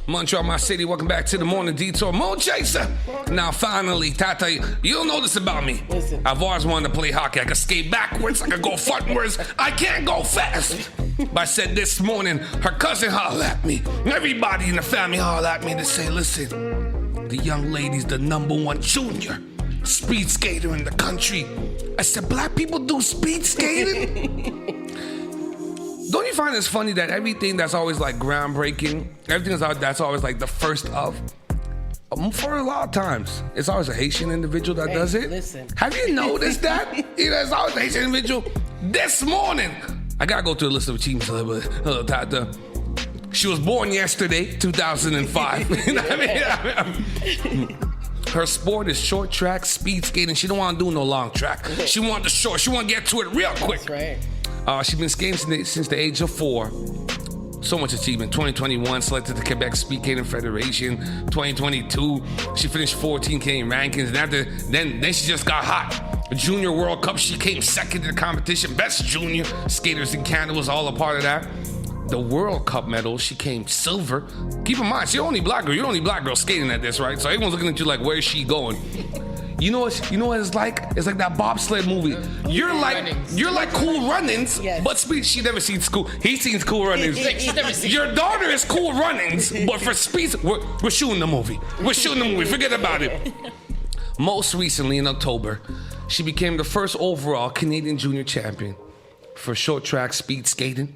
Montreal, my city. Welcome back to the Morning Detour. Mo Chaser. Now, finally, Tata, you don't know this about me. Listen. I've always wanted to play hockey. I can skate backwards. I can go frontwards. I can't go fast. But I said this morning, her cousin hollered at me. Everybody in the family hollered at me to say, listen, the young lady's the #1 junior speed skater in the country. I said, black people do speed skating? Don't you find it's funny that everything that's always like groundbreaking, everything that's always like the first of, for a lot of times, it's always a Haitian individual that does it. Listen. Have you noticed that? It's always a Haitian individual. This morning, I gotta go through a list of achievements a little bit. She was born yesterday, 2005. You know what I mean? Her sport is short track, speed skating. She don't want to do no long track. She want the short. She want to get to it real quick. That's right. She's been skating since the age of 4. So much achievement. 2021, selected to Quebec Speed Skating Federation. 2022, she finished 14K in rankings. And after then she just got hot. Junior World Cup, she came second in the competition. Best junior skaters in Canada was all a part of that. The World Cup medal, she came silver. Keep in mind, she's the only black girl. You're the only black girl skating at this, right? So everyone's looking at you like, where's she going? You know what it's like? It's like that bobsled movie. You're like Cool Runnings, yes. but speed. She never seen school. He's seen Cool Runnings. She's never seen. Your daughter is Cool Runnings, but for speed, we're shooting the movie. We're shooting the movie. Forget about it. Most recently, in October, she became the first overall Canadian junior champion for short track speed skating.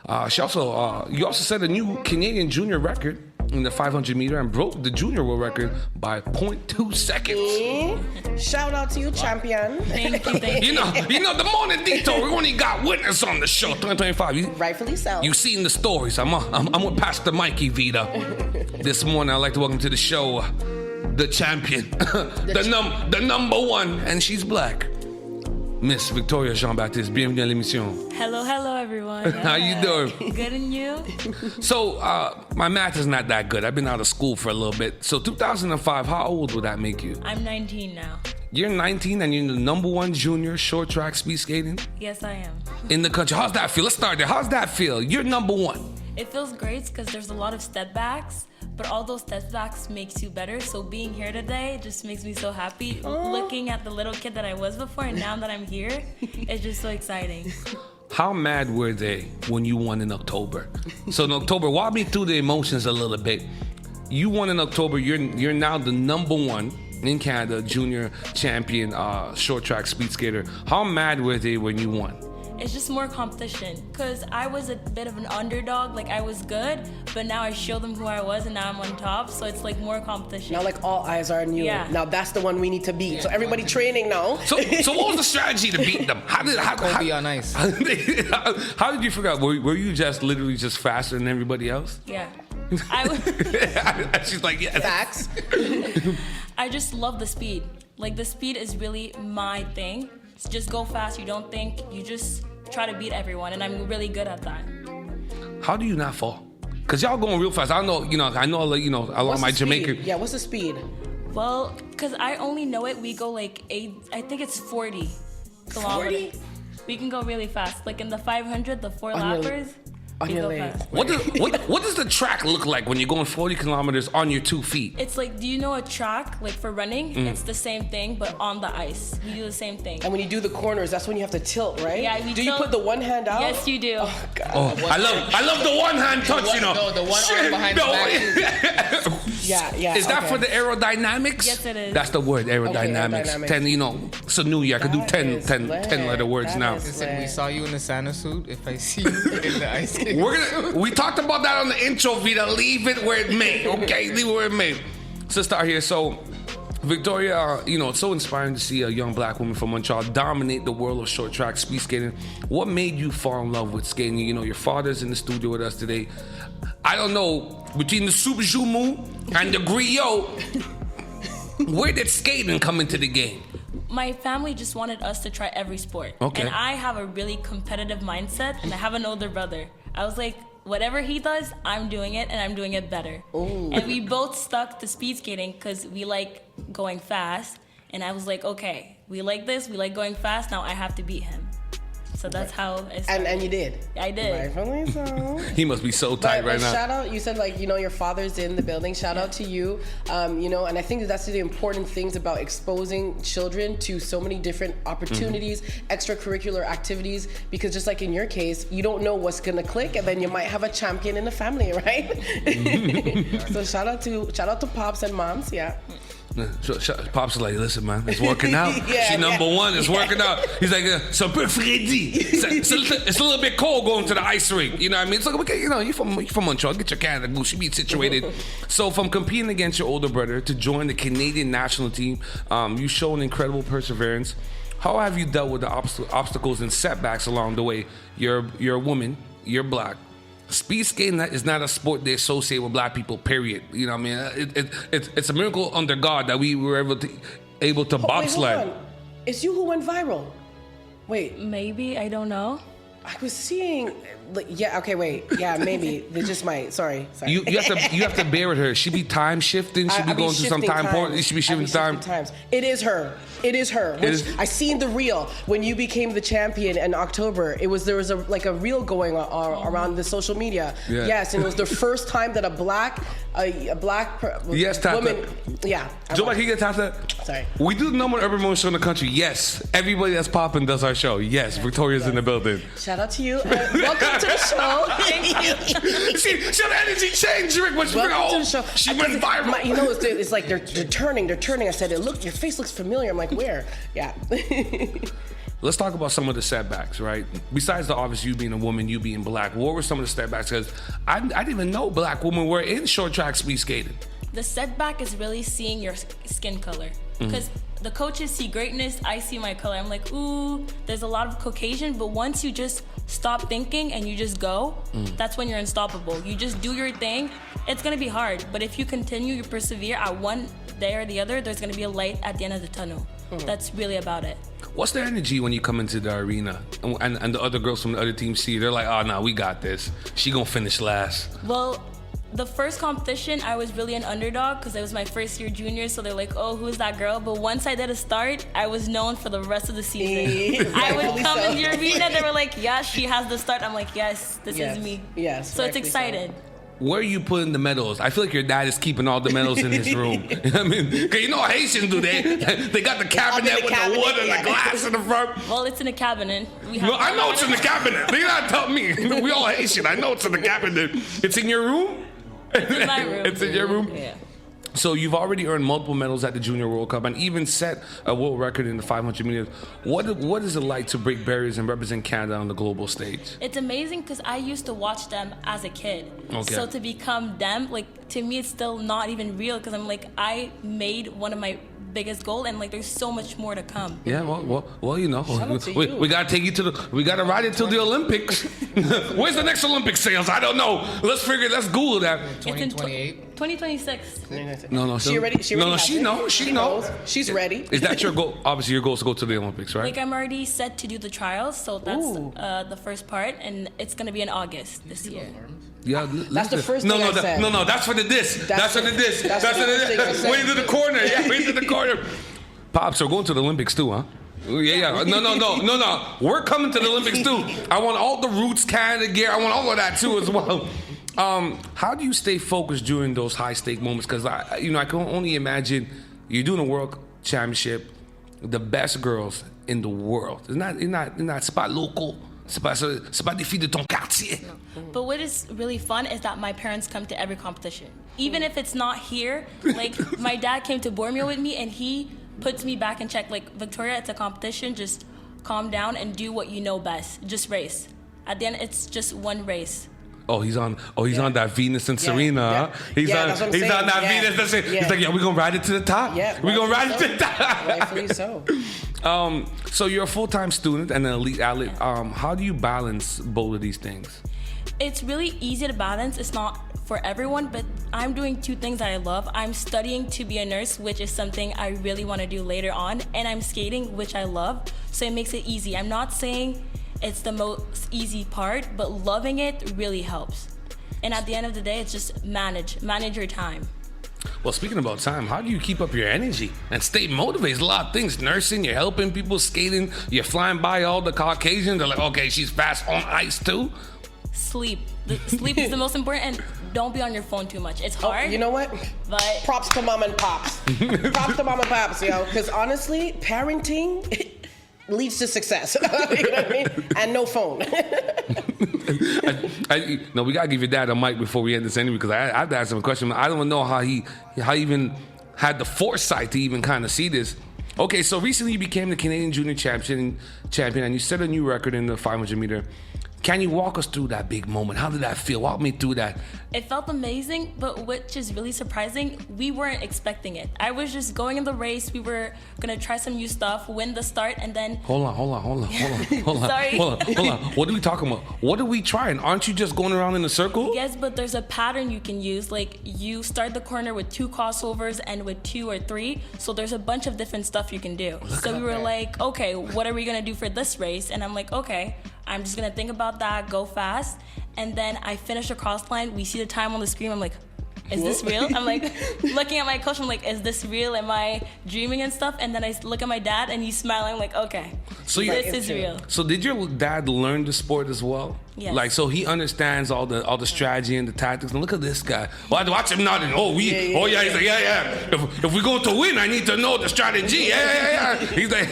You also set a new Canadian junior record in the 500 meter and broke the junior world record by 0.2 seconds. Shout out to you, champion. Thank you. You know, the Morning Detour, we only got winners on the show, 2025. Rightfully so. You seen the stories. I'm with Pastor Mikey Vita. This morning, I'd like to welcome to the show the champion, the #1, and she's black. Miss Victoria Jean-Baptiste, bienvenue à l'émission. Hello, everyone. How you doing? Good, and you? So, my math is not that good. I've been out of school for a little bit. So, 2005, how old would that make you? I'm 19 now. You're 19 and you're the #1 junior short track speed skating? Yes, I am. In the country. How's that feel? Let's start there. How's that feel? You're #1. It feels great because there's a lot of step backs, but all those step backs makes you better. So being here today just makes me so happy. Looking at the little kid that I was before and now that I'm here, it's just so exciting. How mad were they when you won in October? So in October, walk me through the emotions a little bit. You won in October. You're now the #1 in Canada junior champion short track speed skater. How mad were they when you won? It's just more competition because I was a bit of an underdog. Like, I was good, but now I showed them who I was and now I'm on top. So it's like more competition. Now, like, all eyes are on you. Yeah. Now that's the one we need to beat. So everybody training now. So what was the strategy to beat them? How be on ice. How did you figure out? Were you just literally just faster than everybody else? Yeah. She's like, yes. Facts. I just love the speed. Like, the speed is really my thing. Just go fast. You don't think. You just try to beat everyone, and I'm really good at that. How do you not fall? Cause y'all going real fast. I know a lot of my Jamaican. Yeah, what's the speed? Well, because I only know it, we go like I think it's 40 kilometers. 40? We can go really fast. Like in the 500, the 4 lappers. On your leg. What does the track look like when you're going 40 kilometers on your 2 feet? It's like, do you know a track, like for running? It's the same thing, but on the ice. We do the same thing. And when you do the corners, that's when you have to tilt, right? Yeah, we Do tilt. you put the one hand out? Yes, you do. Oh, God. Oh, I love the one hand touch, you know. No, the one arm behind the back. Yeah. Is that for the aerodynamics? Yes, it is. That's the word, aerodynamics. aerodynamics. 10, it's a new year. I could do 10 letter words now. Listen, we saw you in the Santa suit. If I see you in the ice skating We talked about that on the intro, Vita. Leave it where it may, okay? Leave it where it may. So start here. So, Victoria, it's so inspiring to see a young black woman from Montreal dominate the world of short track speed skating. What made you fall in love with skating? Your father's in the studio with us today. I don't know, between the Super Jumu and the Griot, where did skating come into the game? My family just wanted us to try every sport. Okay. And I have a really competitive mindset, and I have an older brother. I was like, whatever he does, I'm doing it, and I'm doing it better. Ooh. And we both stuck to speed skating because we like going fast. And I was like, okay, we like this, we like going fast, now I have to beat him. So that's how I started. And you did. I did. Rightfully so. He must be so tight right now. Shout out, you said like, your father's in the building. Shout out to you. And I think that's the important things about exposing children to so many different opportunities, extracurricular activities, because just like in your case, you don't know what's gonna click, and then you might have a champion in the family, right? So shout out to pops and moms, yeah. Pops is like, listen, man, it's working out. She number one, it's working out. He's like, c'est un peu Freddy. It's a little bit cold going to the ice rink. You know what I mean? It's like, okay, you're from Montreal, get your Canada Goose, you be situated. So from competing against your older brother to join the Canadian national team, you show an incredible perseverance. How have you dealt with the obstacles and setbacks along the way? You're a woman, you're black. Speed skating is not a sport they associate with black people, period. You know what I mean? It's a miracle under God that we were able to bobsled. Wait, hold on. It's you who went viral. Wait. Maybe, I don't know. I was seeing, maybe. They just might. Sorry. You have to bear with her. She be time shifting. She be going through some time. She be shifting time. Times. It is her. I seen the reel when you became the champion in October. There was a reel going on around the social media. Yeah. Yes, and it was the first time that a black woman. Yeah. Joe, can you get Tata? Sorry. We do the number one urban show in the country. Yes. Everybody that's popping does our show. Yes. Victoria's in the building. Shout out to you. Welcome to the show. Thank you. She had energy change, Rick. Welcome to the show. She went viral. It's like they're turning. I said, your face looks familiar. I'm like, where? Yeah. Let's talk about some of the setbacks, right? Besides the obvious, you being a woman, you being black, what were some of the setbacks? Because I didn't even know black women were in short track speed skating. The setback is really seeing your skin color. Because the coaches see greatness, I see my color. I'm like, ooh, there's a lot of Caucasian, but once you just stop thinking and you just go, that's when you're unstoppable. You just do your thing. It's gonna be hard, but if you continue, you persevere, at one day or the other, there's gonna be a light at the end of the tunnel. That's really about it. What's the energy when you come into the arena and the other girls from the other team see you? They're like, oh, no, we got this. She gonna finish last. Well, the first competition, I was really an underdog because it was my first year junior, so they're like, oh, who's that girl? But once I did a start, I was known for the rest of the season. I would come in the arena, they were like, yeah, she has the start. I'm like, yes, this is me. Yes. So it's excited. Where are you putting the medals? I feel like your dad is keeping all the medals in his room. I mean, cause you know how Haitians do that. They got the cabinet with the wood and the glass in the front. Well, it's in the cabinet. I know it's in the cabinet. They gotta tell me. We all Haitian. I know it's in the cabinet. It's in your room? It's in my room. It's in your room? Yeah. So you've already earned multiple medals at the Junior World Cup and even set a world record in the 500 meters. What is it like to break barriers and represent Canada on the global stage? It's amazing because I used to watch them as a kid. Okay. So to become them, like, to me, it's still not even real because I'm like, I made one of my biggest goal and like there's so much more to come. Yeah, well, you know, we gotta take you to we gotta ride it till the Olympics. Where's the next Olympic sales? I don't know. Let's Google that. 2028. 2026. No. She already. She knows. She's ready. Is that your goal? Obviously, your goal is to go to the Olympics, right? Like I'm already set to do the trials, so that's the first part, and it's gonna be in August this year. Yeah, that's the first thing I said. No, that's for the disc. That's for the disc. Wait to the corner. Yeah, wait to the corner. Pops, we're going to the Olympics too, huh? Yeah. No. We're coming to the Olympics too. I want all the Roots Canada gear. I want all of that too as well. How do you stay focused during those high stake moments? Because I can only imagine you're doing a world championship, the best girls in the world. C'est pas local. C'est pas des filles de ton quartier. But what is really fun is that my parents come to every competition. Even if it's not here, like my dad came to Bormio with me and he puts me back in check. Like, Victoria, it's a competition, just calm down and do what you know best. Just race. At the end, it's just one race. He's on that Venus and Serena. Yeah. Huh? He's on that Venus and Serena. He's like, we're gonna ride it to the top. Yeah, we're gonna ride it to the top. Rightfully so. So you're a full-time student and an elite athlete. How do you balance both of these things? It's really easy to balance. It's not for everyone, but I'm doing two things that I love. I'm studying to be a nurse, which is something I really want to do later on, and I'm skating, which I love, so it makes it easy. I'm not saying it's the most easy part, but loving it really helps. And at the end of the day, it's just manage your time. Well, speaking about time, how do you keep up your energy and stay motivated? There's a lot of things. Nursing, you're helping people, skating, you're flying by all the Caucasians. They're like, okay, she's fast on ice too. Sleep. Sleep is the most important, and don't be on your phone too much. It's hard. You know what? But Props to mom and pops. Props to mom and pops, yo. Because honestly, parenting leads to success. You know what I mean? And no phone. No, we gotta give your dad a mic before we end this interview because I have to ask him a question. I don't know how he even had the foresight to even kind of see this. Okay, so recently you became the Canadian Junior champion, and you set a new record in the 500 meter. Can you walk us through that big moment? How did that feel? Walk me through that. it felt amazing, but which is really surprising, we weren't expecting it. I was just going in the race. We were gonna try some new stuff, win the start, and then Hold on. Sorry. Hold on. What are we talking about? What are we trying? Aren't you just going around in a circle? Yes, but there's a pattern you can use. Like, you start the corner with 2 crossovers and with 2 or 3. So there's a bunch of different stuff you can do. So we were like, okay, what are we gonna do for this race? And I'm like, okay, I'm just gonna think about that, go fast. And then I finish the cross line. We see the time on the screen. I'm like, is this real? I'm like looking at my coach. I'm like, is this real? Am I dreaming and stuff? And then I look at my dad and he's smiling. I'm like, okay, So this is real. So did your dad learn the sport as well? Yes. Like, so he understands all the strategy and the tactics. And look at this guy. Watch him nodding. He's like, yeah. If we're going to win, I need to know the strategy. Yeah. He's like,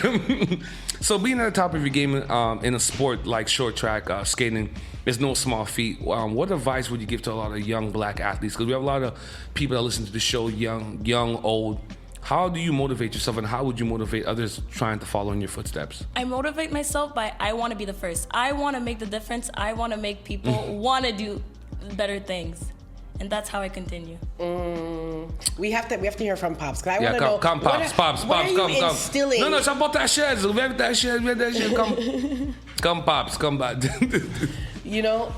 so being at the top of your game in a sport like short track skating is no small feat. What advice would you give to a lot of young black athletes? Because we have a lot of people that listen to the show, young, old. How do you motivate yourself, and how would you motivate others trying to follow in your footsteps? I motivate myself by I want to be the first. I want to make the difference. I want to make people want to do better things. And that's how I continue. We have to hear from Pops, because I want to know. Come, Pops, what are you come. instilling? No, c'est pas ta chaise. Ouvre ta chaise, Come, Pops, come back. You know,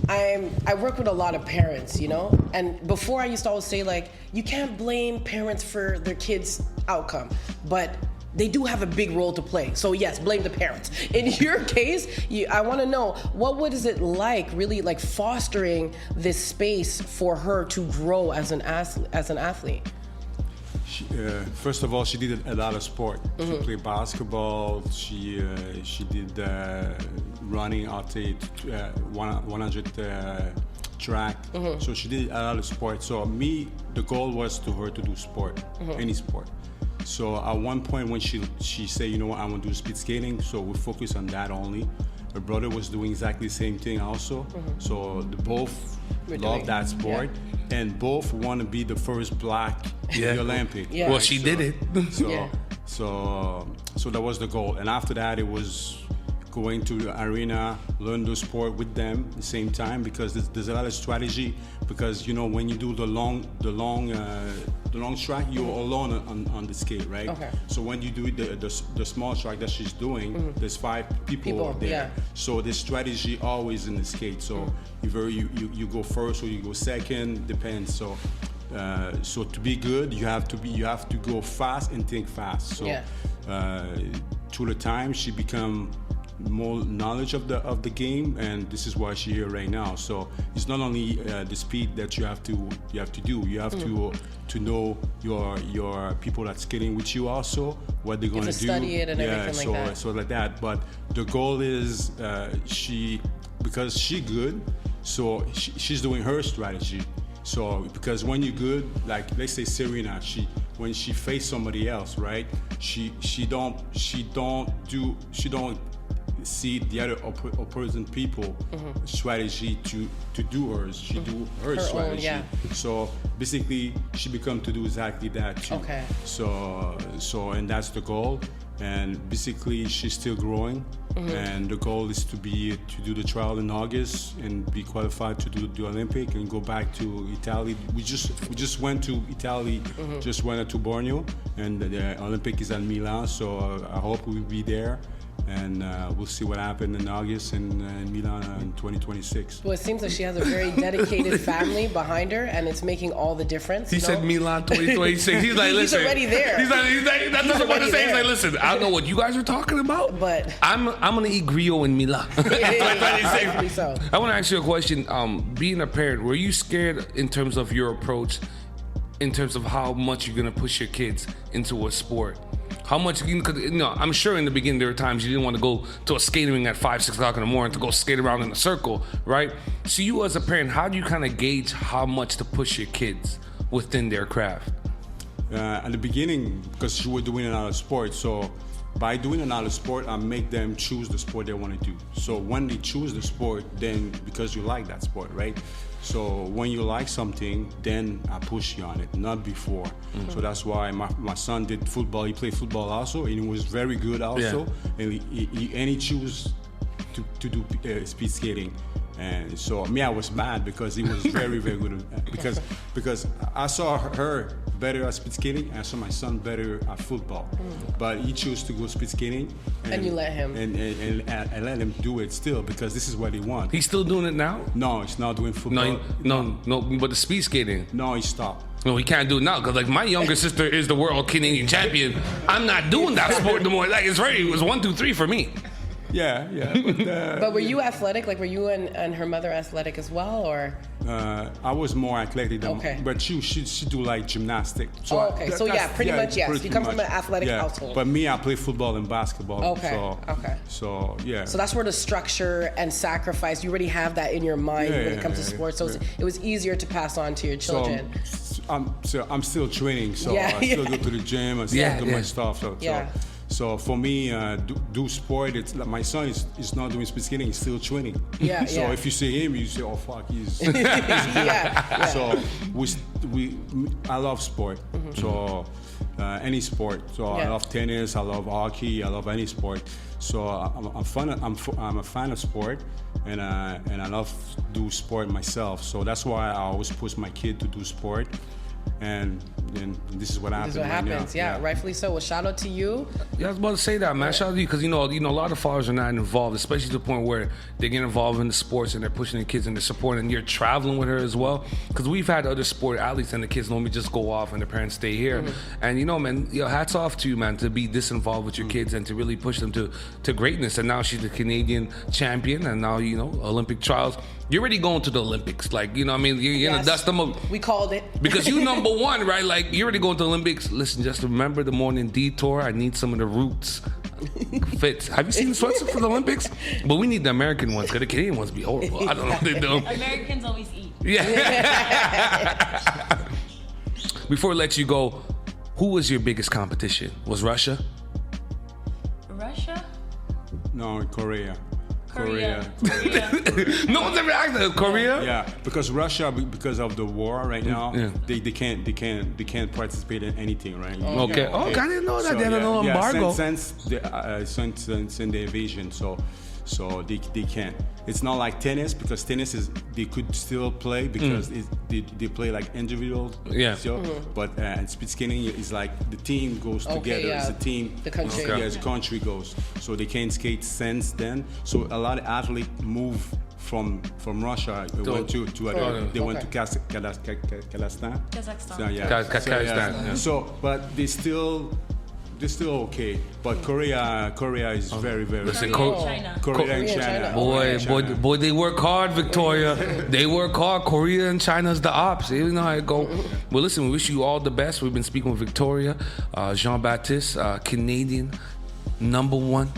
I work with a lot of parents, you know, and before I used to always say, like, you can't blame parents for their kids' outcome, but they do have a big role to play. So yes, blame the parents. In your case, I want to know, what is it like, really, like, fostering this space for her to grow as an athlete? First of all, she did a lot of sport. She played basketball. She did running, 100 track. So she did a lot of sport. So the goal was to her to do sport, any sport. So at one point when she said, you know what, I want to do speed skating. So we focused on that only. Her brother was doing exactly the same thing also. So they both love that sport. Yeah. And both want to be the first black in the Olympic. Yeah. Well, she did it. So that was the goal. And after that, it was going to the arena, learn the sport with them at the same time, because there's a lot of strategy. Because, you know, when you do the long track, you're alone on the skate, right? Okay. So when you do the small track that she's doing, there's 5 people there. Yeah. So there's strategy always in the skate. So you go first or you go second, depends. So to be good, you have to go fast and think fast. So through the time, she become more knowledge of the game, and this is why she's here right now. So it's not only the speed that you have to do. You have to know your people that's skating with you also, what they're going to do. Study it and everything like that. So like that. But the goal is because she's good, so she's doing her strategy. So because when you're good, like let's say Serena, when she face somebody else, right? She don't see the other opposing people strategy to do hers. She do her strategy. Own, yeah. So basically, she become to do exactly that too. Okay. So and that's the goal. And basically, she's still growing. And the goal is to do the trial in August and be qualified to do the Olympic and go back to Italy. We just went to Italy, just went to Borneo, and the Olympic is at Milan. So I hope we'll be there. And we'll see what happens in August in Milan in 2026. Well, it seems like she has a very dedicated family behind her, and it's making all the difference. He said Milan 2026. He's like, listen. He's already there. He's like, that doesn't want to say. He's like, listen, I don't know what you guys are talking about, but I'm gonna eat griot in Milan. So. I want to ask you a question. Being a parent, were you scared in terms of your approach in terms of how much you're gonna push your kids into a sport? How much, because I'm sure in the beginning there were times you didn't want to go to a skating ring at 5, 6 o'clock in the morning to go skate around in a circle, right? So you as a parent, how do you kind of gauge how much to push your kids within their craft? At the beginning, because she was doing another sport, so by doing another sport, I make them choose the sport they want to do. So when they choose the sport, then because you like that sport, right? So when you like something, then I push you on it, not before. So that's why my son did football. He played football also, and he was very good also. Yeah. And he chose to do speed skating. And so me, I was mad because he was very, very good. Because I saw her better at speed skating, and I saw my son better at football. But he chose to go speed skating, and you let him. And I let him do it still because this is what he wants. He's still doing it now? No, he's not doing football. No. But the speed skating. No, he stopped. No, he can't do it now because like my younger sister is the world Canadian champion. I'm not doing that sport no more. Like it's right. It was 1, 2, 3 for me. Yeah. But were you athletic? Like, were you and her mother athletic as well, or? I was more athletic than, but she do like gymnastics. So pretty much yes. You come from an athletic household. But me, I play football and basketball. Okay. So yeah. So that's where the structure and sacrifice, you already have that in your mind when it comes to sports. So it was easier to pass on to your children. So I'm still training. So I still go to the gym. I still do my stuff. So for me, do sport. It's like my son is not doing speed skating. He's still training. So if you see him, you say, "Oh fuck, he's." So I love sport. So any sport. So I love tennis. I love hockey. I love any sport. So I'm a fan of sport, and I love do sport myself. So that's why I always push my kid to do sport. And this is what happens. This is what happens. Yeah, rightfully so. Well, shout out to you. Yeah, I was about to say that, man. Shout out to you because you know a lot of fathers are not involved, especially to the point where they get involved in the sports and they're pushing the kids and they're supporting. And you're traveling with her as well, because we've had other sport athletes and the kids normally just go off and the parents stay here. And man, hats off to you, man, to be this involved with your kids and to really push them to greatness. And now she's the Canadian champion, and now Olympic trials. You're already going to the Olympics, like you're gonna dust them up. We called it because you number one, right? Like you're already going to the Olympics. Listen, just remember the morning detour. I need some of the roots fits. Have you seen the sweatsuit for the Olympics? But we need the American ones because the Canadian ones be horrible. I don't know what they do. Americans always eat. Yeah. Before we let you go, who was your biggest competition? Was Russia? Russia? No, Korea. No one's ever asked that. Korea? Yeah, because Russia, because of the war right now, they can't participate in anything, right? Okay. I didn't know that. They had no embargo. Since the invasion, so they can't. It's not like tennis, because tennis they could still play because they play like individual. Yeah. But speed skating is like the team goes together. It's a team. The country. As the country goes. So they can't skate since then. So a lot of athletes move from Russia. They went to Kazakhstan. Kazakhstan. So, but they're still okay, but Korea is very, very. Listen, China. Korea and China. Boy, they work hard, Victoria. They work hard. Korea and China's the ops. You know how it go. Well, listen, we wish you all the best. We've been speaking with Victoria Jean-Baptiste, Canadian #1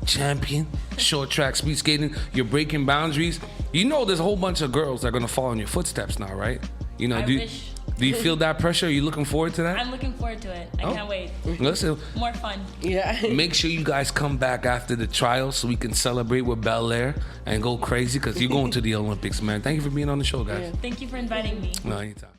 champion, short track speed skating. You're breaking boundaries. There's a whole bunch of girls that are gonna follow in your footsteps now, right? Do you feel that pressure? Are you looking forward to that? I'm looking forward to it. I can't wait. Listen. More fun. Yeah. Make sure you guys come back after the trials so we can celebrate with Bel Air and go crazy because you're going to the Olympics, man. Thank you for being on the show, guys. Thank you for inviting me. No, anytime.